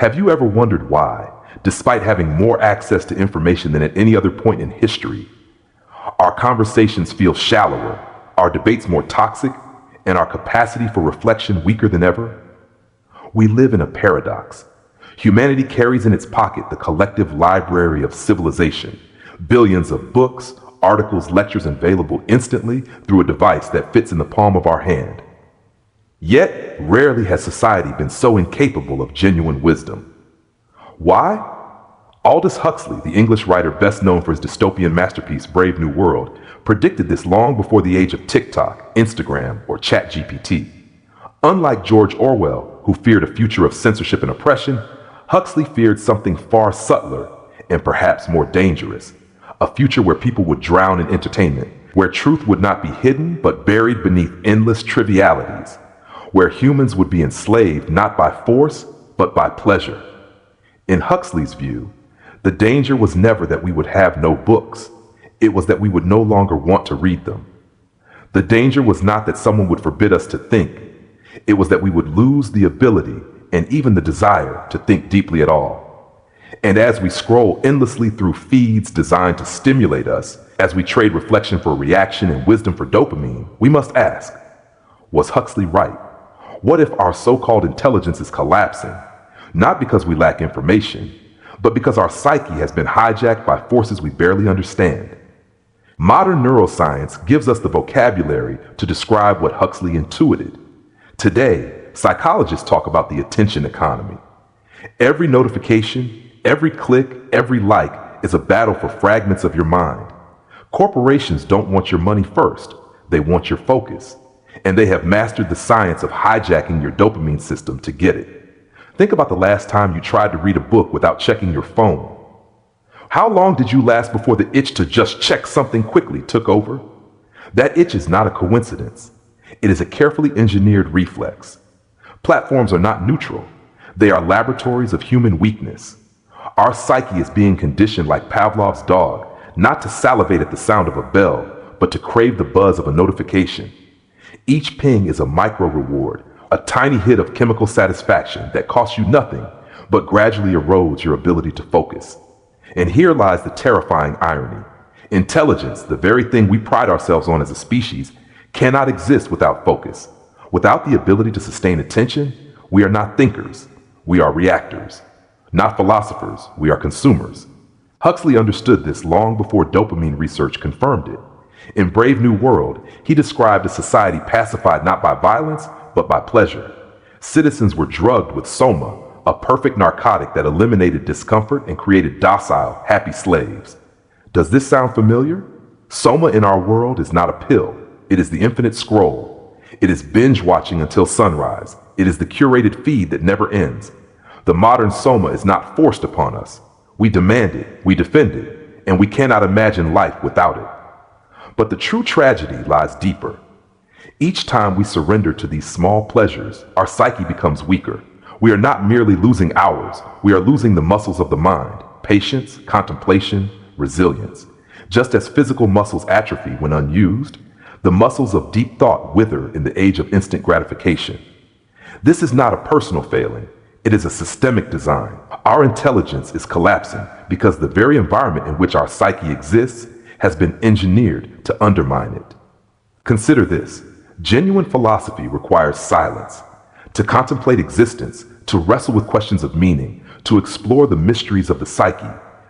Have you ever wondered why, despite having more access to information than at any other point in history, our conversations feel shallower, our debates more toxic, and our capacity for reflection weaker than ever? We live in a paradox. Humanity carries in its pocket the collective library of civilization, billions of books, articles, lectures available instantly through a device that fits in the palm of our hand. Yet, rarely has society been so incapable of genuine wisdom. Why? Aldous Huxley, the English writer best known for his dystopian masterpiece Brave New World, predicted this long before the age of TikTok, Instagram, or ChatGPT. Unlike George Orwell, who feared a future of censorship and oppression, Huxley feared something far subtler and perhaps more dangerous. A future where people would drown in entertainment, where truth would not be hidden but buried beneath endless trivialities, where humans would be enslaved not by force but by pleasure. In Huxley's view, the danger was never that we would have no books. It was that we would no longer want to read them. The danger was not that someone would forbid us to think. It was that we would lose the ability and even the desire to think deeply at all. And as we scroll endlessly through feeds designed to stimulate us, as we trade reflection for reaction and wisdom for dopamine, we must ask, was Huxley right? What if our so-called intelligence is collapsing, not because we lack information, but because our psyche has been hijacked by forces we barely understand? Modern neuroscience gives us the vocabulary to describe what Huxley intuited. Today, psychologists talk about the attention economy. Every notification, every click, every like is a battle for fragments of your mind. Corporations don't want your money first, they want your focus. And they have mastered the science of hijacking your dopamine system to get it. Think about the last time you tried to read a book without checking your phone. How long did you last before the itch to just check something quickly took over? That itch is not a coincidence. It is a carefully engineered reflex. Platforms are not neutral. They are laboratories of human weakness. Our psyche is being conditioned like Pavlov's dog, not to salivate at the sound of a bell, but to crave the buzz of a notification. Each ping is a micro reward, a tiny hit of chemical satisfaction that costs you nothing, but gradually erodes your ability to focus. And here lies the terrifying irony. Intelligence, the very thing we pride ourselves on as a species, cannot exist without focus. Without the ability to sustain attention, we are not thinkers, we are reactors. Not philosophers, we are consumers. Huxley understood this long before dopamine research confirmed it. In Brave New World, he described a society pacified not by violence, but by pleasure. Citizens were drugged with soma, a perfect narcotic that eliminated discomfort and created docile, happy slaves. Does this sound familiar? Soma in our world is not a pill. It is the infinite scroll. It is binge watching until sunrise. It is the curated feed that never ends. The modern soma is not forced upon us. We demand it, we defend it, and we cannot imagine life without it. But the true tragedy lies deeper. Each time we surrender to these small pleasures, our psyche becomes weaker. We are not merely losing hours, we are losing the muscles of the mind, patience, contemplation, resilience. Just as physical muscles atrophy when unused, the muscles of deep thought wither in the age of instant gratification. This is not a personal failing, it is a systemic design. Our intelligence is collapsing because the very environment in which our psyche exists has been engineered to undermine it. Consider this. Genuine philosophy requires silence. To contemplate existence, to wrestle with questions of meaning, to explore the mysteries of the psyche,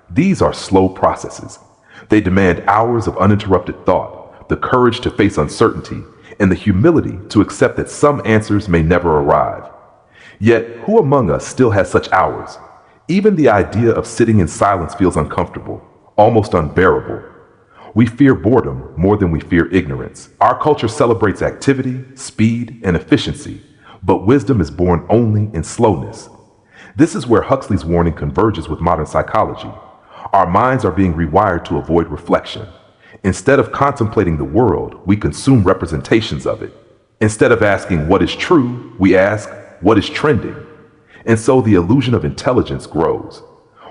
these are slow processes. They demand hours of uninterrupted thought, the courage to face uncertainty, and the humility to accept that some answers may never arrive. Yet, who among us still has such hours? Even the idea of sitting in silence feels uncomfortable, almost unbearable. We fear boredom more than we fear ignorance. Our culture celebrates activity, speed, and efficiency, but wisdom is born only in slowness. This is where Huxley's warning converges with modern psychology. Our minds are being rewired to avoid reflection. Instead of contemplating the world, we consume representations of it. Instead of asking what is true, we ask what is trending. And so the illusion of intelligence grows.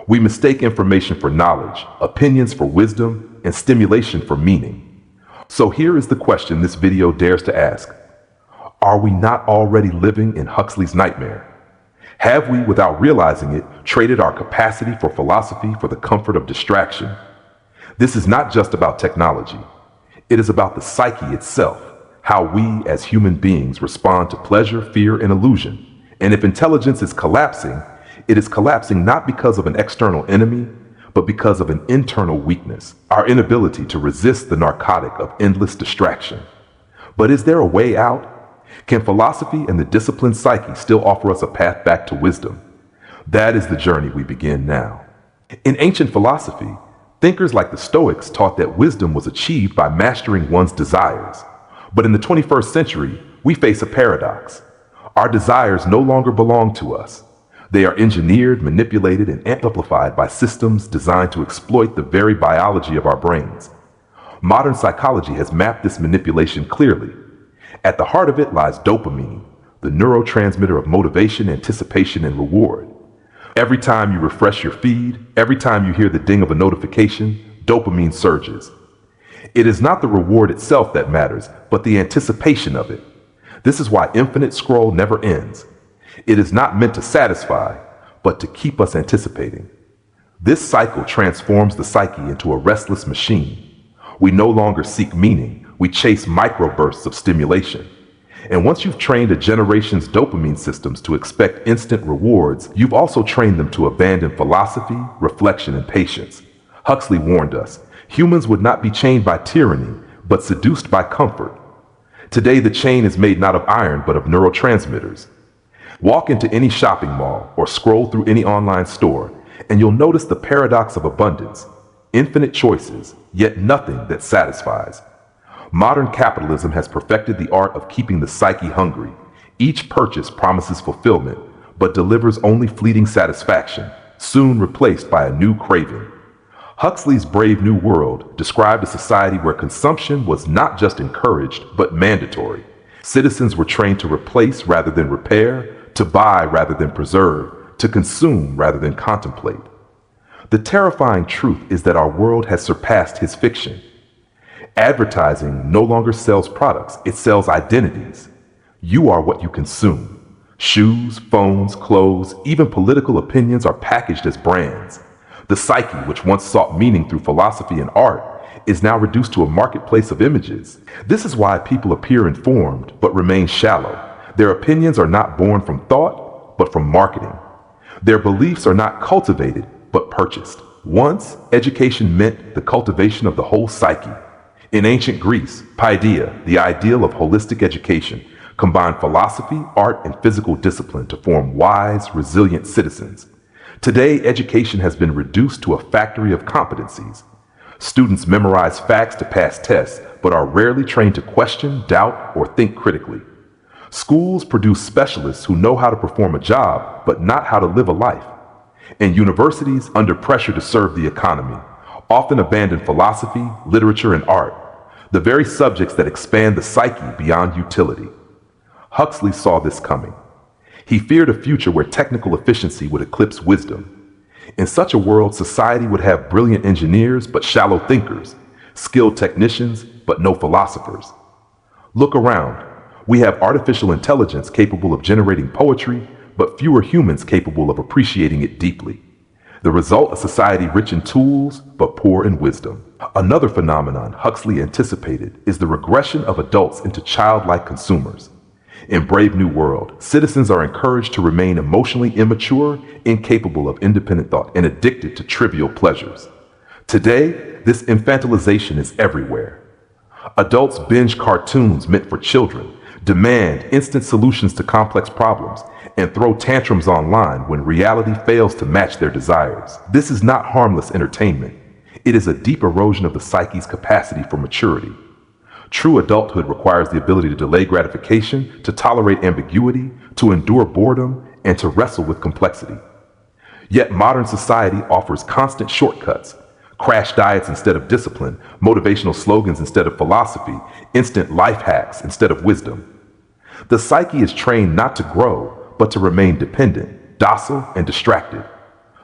We mistake information for knowledge, opinions for wisdom, and stimulation for meaning. So here is the question this video dares to ask. Are we not already living in Huxley's nightmare? Have we, without realizing it, traded our capacity for philosophy for the comfort of distraction? This is not just about technology. It is about the psyche itself, how we as human beings respond to pleasure, fear, and illusion. And if intelligence is collapsing, it is collapsing not because of an external enemy, but because of an internal weakness, our inability to resist the narcotic of endless distraction. But is there a way out? Can philosophy and the disciplined psyche still offer us a path back to wisdom? That is the journey we begin now. In ancient philosophy, thinkers like the Stoics taught that wisdom was achieved by mastering one's desires. But in the 21st century, we face a paradox. Our desires no longer belong to us. They are engineered, manipulated, and amplified by systems designed to exploit the very biology of our brains. Modern psychology has mapped this manipulation clearly. At the heart of it lies dopamine, the neurotransmitter of motivation, anticipation, and reward. Every time you refresh your feed, every time you hear the ding of a notification, dopamine surges. It is not the reward itself that matters, but the anticipation of it. This is why infinite scroll never ends. It is not meant to satisfy, but to keep us anticipating. This cycle transforms the psyche into a restless machine. We no longer seek meaning, we chase microbursts of stimulation. And once you've trained a generation's dopamine systems to expect instant rewards, you've also trained them to abandon philosophy, reflection, and patience. Huxley warned us, humans would not be chained by tyranny, but seduced by comfort. Today, the chain is made not of iron, but of neurotransmitters. Walk into any shopping mall or scroll through any online store, and you'll notice the paradox of abundance. Infinite choices, yet nothing that satisfies. Modern capitalism has perfected the art of keeping the psyche hungry. Each purchase promises fulfillment, but delivers only fleeting satisfaction, soon replaced by a new craving. Huxley's Brave New World described a society where consumption was not just encouraged, but mandatory. Citizens were trained to replace rather than repair, to buy rather than preserve, to consume rather than contemplate. The terrifying truth is that our world has surpassed his fiction. Advertising no longer sells products, it sells identities. You are what you consume. Shoes, phones, clothes, even political opinions are packaged as brands. The psyche, which once sought meaning through philosophy and art, is now reduced to a marketplace of images. This is why people appear informed, but remain shallow. Their opinions are not born from thought, but from marketing. Their beliefs are not cultivated, but purchased. Once, education meant the cultivation of the whole psyche. In ancient Greece, paideia, the ideal of holistic education, combined philosophy, art, and physical discipline to form wise, resilient citizens. Today, education has been reduced to a factory of competencies. Students memorize facts to pass tests, but are rarely trained to question, doubt, or think critically. Schools produce specialists who know how to perform a job, but not how to live a life. And universities, under pressure to serve the economy, often abandon philosophy, literature, and art, the very subjects that expand the psyche beyond utility. Huxley saw this coming. He feared a future where technical efficiency would eclipse wisdom. In such a world, society would have brilliant engineers but shallow thinkers, skilled technicians but no philosophers. Look around. We have artificial intelligence capable of generating poetry, but fewer humans capable of appreciating it deeply. The result, a society rich in tools but poor in wisdom. Another phenomenon Huxley anticipated is the regression of adults into childlike consumers. In Brave New World, citizens are encouraged to remain emotionally immature, incapable of independent thought, and addicted to trivial pleasures. Today, this infantilization is everywhere. Adults binge cartoons meant for children, demand instant solutions to complex problems, and throw tantrums online when reality fails to match their desires. This is not harmless entertainment. It is a deep erosion of the psyche's capacity for maturity. True adulthood requires the ability to delay gratification, to tolerate ambiguity, to endure boredom, and to wrestle with complexity. Yet modern society offers constant shortcuts, crash diets instead of discipline, motivational slogans instead of philosophy, instant life hacks instead of wisdom. The psyche is trained not to grow, but to remain dependent, docile, and distracted.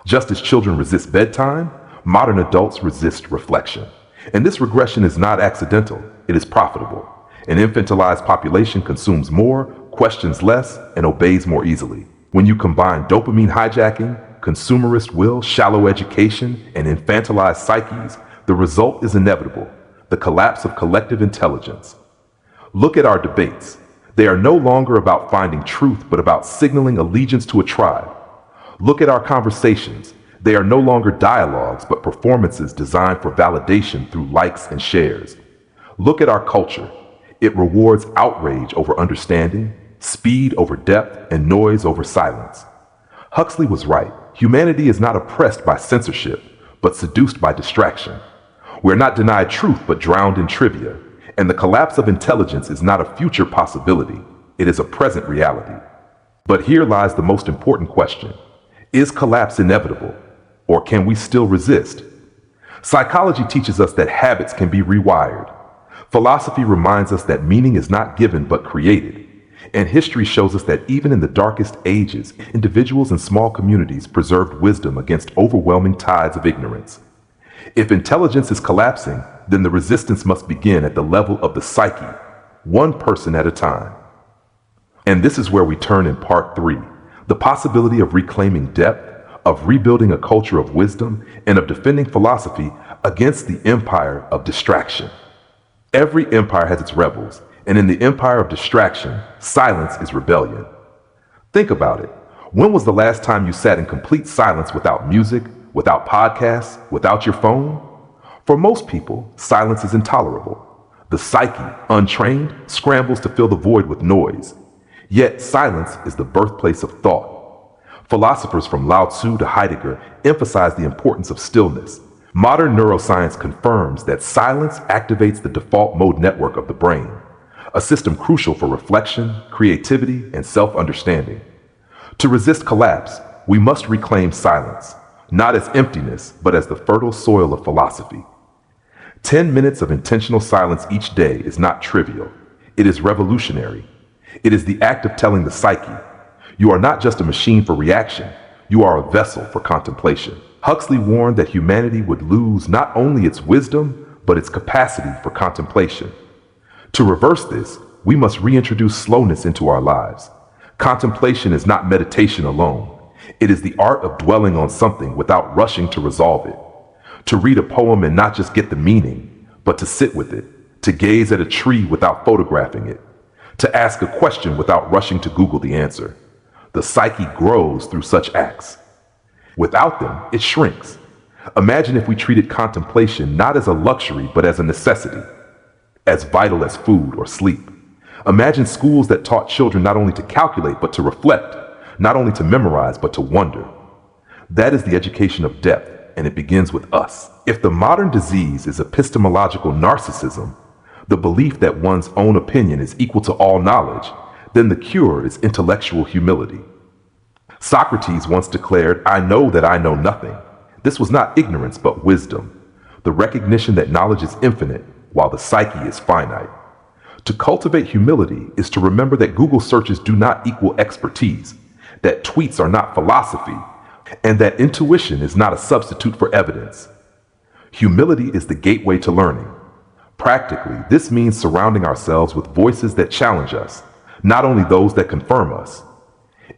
Just as children resist bedtime, modern adults resist reflection. And this regression is not accidental, it is profitable. An infantilized population consumes more, questions less, and obeys more easily. When you combine dopamine hijacking, consumerist will, shallow education, and infantilized psyches, the result is inevitable: the collapse of collective intelligence. Look at our debates. They are no longer about finding truth, but about signaling allegiance to a tribe. Look at our conversations. They are no longer dialogues, but performances designed for validation through likes and shares. Look at our culture. It rewards outrage over understanding, speed over depth, and noise over silence. Huxley was right. Humanity is not oppressed by censorship, but seduced by distraction. We're not denied truth, but drowned in trivia. And the collapse of intelligence is not a future possibility. It is a present reality. But here lies the most important question. Is collapse inevitable, or can we still resist? Psychology teaches us that habits can be rewired. Philosophy reminds us that meaning is not given but created. And history shows us that even in the darkest ages, individuals and small communities preserved wisdom against overwhelming tides of ignorance. If intelligence is collapsing, then the resistance must begin at the level of the psyche, one person at a time. And this is where we turn in part 3, the possibility of reclaiming depth, of rebuilding a culture of wisdom, and of defending philosophy against the empire of distraction. Every empire has its rebels, and in the empire of distraction, silence is rebellion. Think about it. When was the last time you sat in complete silence without music, without podcasts, without your phone? For most people, silence is intolerable. The psyche, untrained, scrambles to fill the void with noise. Yet silence is the birthplace of thought. Philosophers from Lao Tzu to Heidegger emphasize the importance of stillness. Modern neuroscience confirms that silence activates the default mode network of the brain, a system crucial for reflection, creativity, and self-understanding. To resist collapse, we must reclaim silence, not as emptiness, but as the fertile soil of philosophy. 10 minutes of intentional silence each day is not trivial. It is revolutionary. It is the act of telling the psyche, you are not just a machine for reaction, you are a vessel for contemplation. Huxley warned that humanity would lose not only its wisdom, but its capacity for contemplation. To reverse this, we must reintroduce slowness into our lives. Contemplation is not meditation alone. It is the art of dwelling on something without rushing to resolve it. To read a poem and not just get the meaning, but to sit with it. To gaze at a tree without photographing it. To ask a question without rushing to Google the answer. The psyche grows through such acts. Without them, it shrinks. Imagine if we treated contemplation not as a luxury, but as a necessity, as vital as food or sleep. Imagine schools that taught children not only to calculate, but to reflect, not only to memorize, but to wonder. That is the education of depth, and it begins with us. If the modern disease is epistemological narcissism, the belief that one's own opinion is equal to all knowledge, then the cure is intellectual humility. Socrates once declared, "I know that I know nothing." This was not ignorance, but wisdom, the recognition that knowledge is infinite while the psyche is finite. To cultivate humility is to remember that Google searches do not equal expertise, that tweets are not philosophy, and that intuition is not a substitute for evidence. Humility is the gateway to learning. Practically, this means surrounding ourselves with voices that challenge us, not only those that confirm us.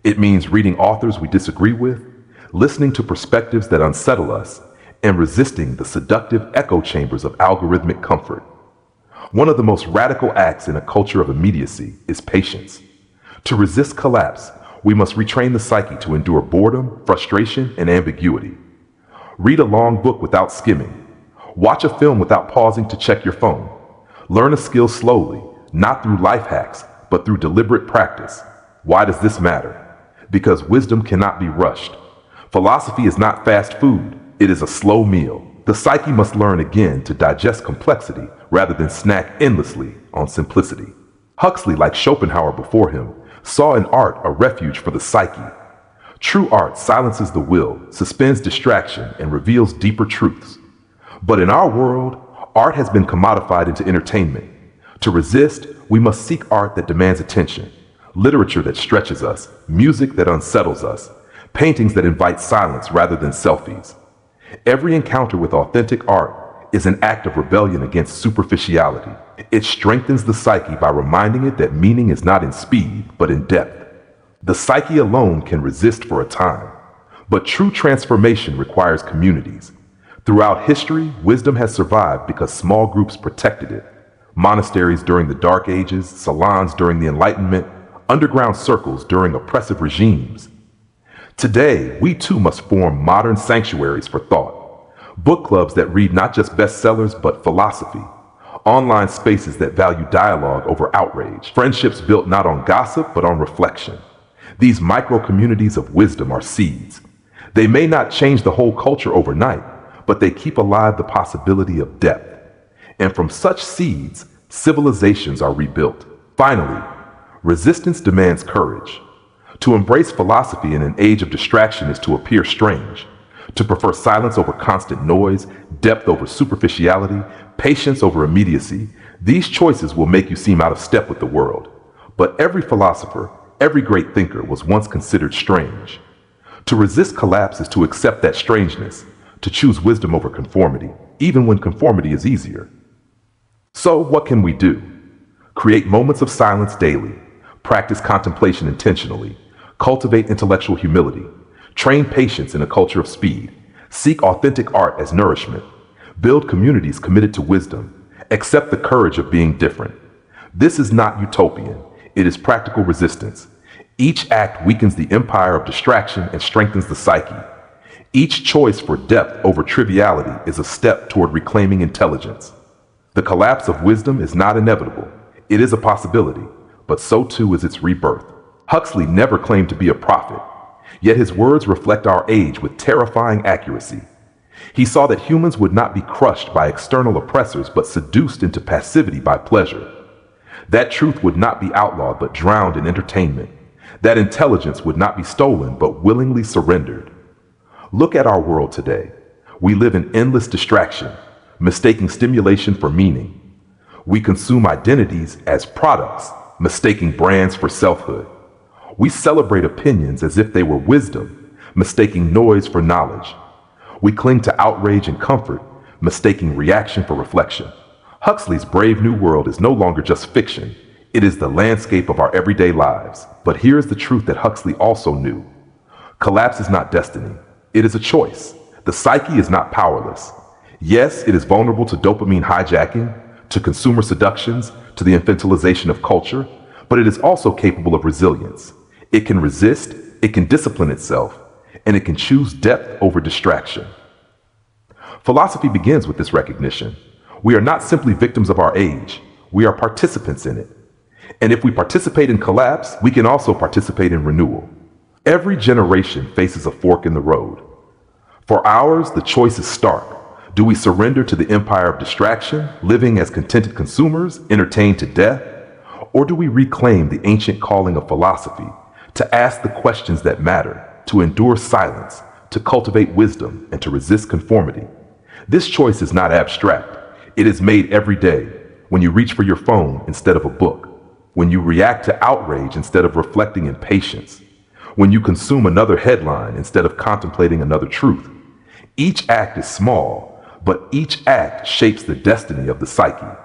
It means reading authors we disagree with, listening to perspectives that unsettle us, and resisting the seductive echo chambers of algorithmic comfort. One of the most radical acts in a culture of immediacy is patience. To resist collapse, we must retrain the psyche to endure boredom, frustration, and ambiguity. Read a long book without skimming. Watch a film without pausing to check your phone. Learn a skill slowly, not through life hacks, but through deliberate practice. Why does this matter? Because wisdom cannot be rushed. Philosophy is not fast food. It is a slow meal. The psyche must learn again to digest complexity rather than snack endlessly on simplicity. Huxley, like Schopenhauer before him, saw in art a refuge for the psyche. True art silences the will, suspends distraction, and reveals deeper truths. But in our world, art has been commodified into entertainment. To resist, we must seek art that demands attention, literature that stretches us, music that unsettles us, paintings that invite silence rather than selfies. Every encounter with authentic art is an act of rebellion against superficiality. It strengthens the psyche by reminding it that meaning is not in speed, but in depth. The psyche alone can resist for a time, but true transformation requires communities. Throughout history, wisdom has survived because small groups protected it. Monasteries during the Dark Ages, salons during the Enlightenment, underground circles during oppressive regimes. Today, we too must form modern sanctuaries for thought. Book clubs that read not just bestsellers but philosophy. Online spaces that value dialogue over outrage. Friendships built not on gossip but on reflection. These micro-communities of wisdom are seeds. They may not change the whole culture overnight, but they keep alive the possibility of depth. And from such seeds, civilizations are rebuilt. Finally, resistance demands courage. To embrace philosophy in an age of distraction is to appear strange. To prefer silence over constant noise, depth over superficiality, patience over immediacy, these choices will make you seem out of step with the world. But every philosopher, every great thinker was once considered strange. To resist collapse is to accept that strangeness, to choose wisdom over conformity, even when conformity is easier. So, what can we do? Create moments of silence daily, practice contemplation intentionally, cultivate intellectual humility, train patience in a culture of speed, seek authentic art as nourishment, build communities committed to wisdom, accept the courage of being different. This is not utopian, it is practical resistance. Each act weakens the empire of distraction and strengthens the psyche. Each choice for depth over triviality is a step toward reclaiming intelligence. The collapse of wisdom is not inevitable. It is a possibility, but so too is its rebirth. Huxley never claimed to be a prophet, yet his words reflect our age with terrifying accuracy. He saw that humans would not be crushed by external oppressors but seduced into passivity by pleasure. That truth would not be outlawed but drowned in entertainment. That intelligence would not be stolen but willingly surrendered. Look at our world today. We live in endless distraction, mistaking stimulation for meaning. We consume identities as products, mistaking brands for selfhood. We celebrate opinions as if they were wisdom, mistaking noise for knowledge. We cling to outrage and comfort, mistaking reaction for reflection. Huxley's Brave New World is no longer just fiction. It is the landscape of our everyday lives. But here is the truth that Huxley also knew. Collapse is not destiny. It is a choice. The psyche is not powerless. Yes, it is vulnerable to dopamine hijacking, to consumer seductions, to the infantilization of culture, but it is also capable of resilience. It can resist, it can discipline itself, and it can choose depth over distraction. Philosophy begins with this recognition. We are not simply victims of our age, we are participants in it. And if we participate in collapse, we can also participate in renewal. Every generation faces a fork in the road. For ours, the choice is stark. Do we surrender to the empire of distraction, living as contented consumers, entertained to death? Or do we reclaim the ancient calling of philosophy, to ask the questions that matter, to endure silence, to cultivate wisdom, and to resist conformity? This choice is not abstract. It is made every day, when you reach for your phone instead of a book, when you react to outrage instead of reflecting in patience, when you consume another headline instead of contemplating another truth. Each act is small, but each act shapes the destiny of the psyche.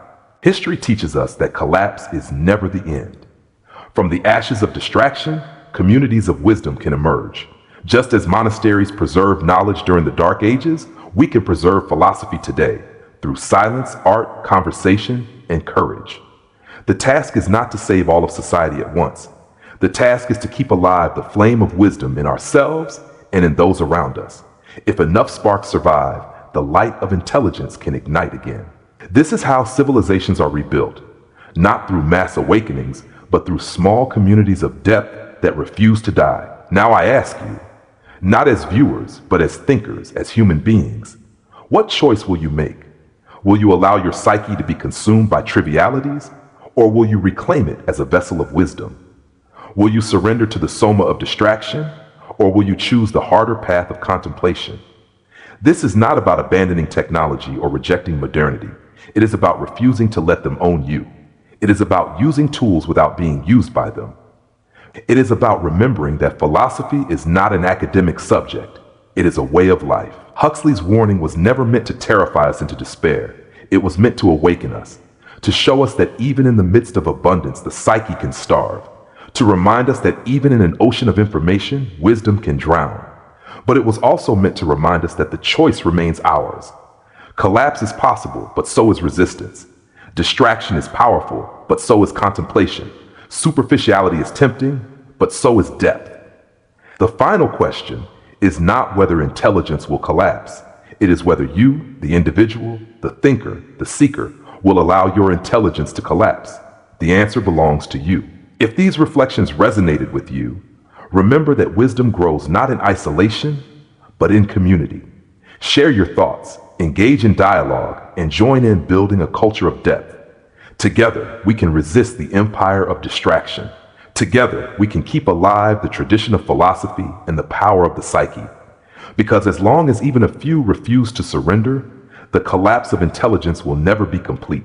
History teaches us that collapse is never the end. From the ashes of distraction, communities of wisdom can emerge. Just as monasteries preserved knowledge during the Dark Ages, we can preserve philosophy today through silence, art, conversation, and courage. The task is not to save all of society at once. The task is to keep alive the flame of wisdom in ourselves and in those around us. If enough sparks survive, the light of intelligence can ignite again. This is how civilizations are rebuilt, not through mass awakenings, but through small communities of depth that refuse to die. Now I ask you, not as viewers, but as thinkers, as human beings, what choice will you make? Will you allow your psyche to be consumed by trivialities, or will you reclaim it as a vessel of wisdom? Will you surrender to the soma of distraction, or will you choose the harder path of contemplation? This is not about abandoning technology or rejecting modernity. It is about refusing to let them own you. It is about using tools without being used by them. It is about remembering that philosophy is not an academic subject. It is a way of life. Huxley's warning was never meant to terrify us into despair. It was meant to awaken us, to show us that even in the midst of abundance, the psyche can starve, to remind us that even in an ocean of information, wisdom can drown. But it was also meant to remind us that the choice remains ours. Collapse is possible, but so is resistance. Distraction is powerful, but so is contemplation. Superficiality is tempting, but so is depth. The final question is not whether intelligence will collapse. It is whether you, the individual, the thinker, the seeker, will allow your intelligence to collapse. The answer belongs to you. If these reflections resonated with you, remember that wisdom grows not in isolation, but in community. Share your thoughts, engage in dialogue, and join in building a culture of depth. Together, we can resist the empire of distraction. Together, we can keep alive the tradition of philosophy and the power of the psyche. Because as long as even a few refuse to surrender, the collapse of intelligence will never be complete.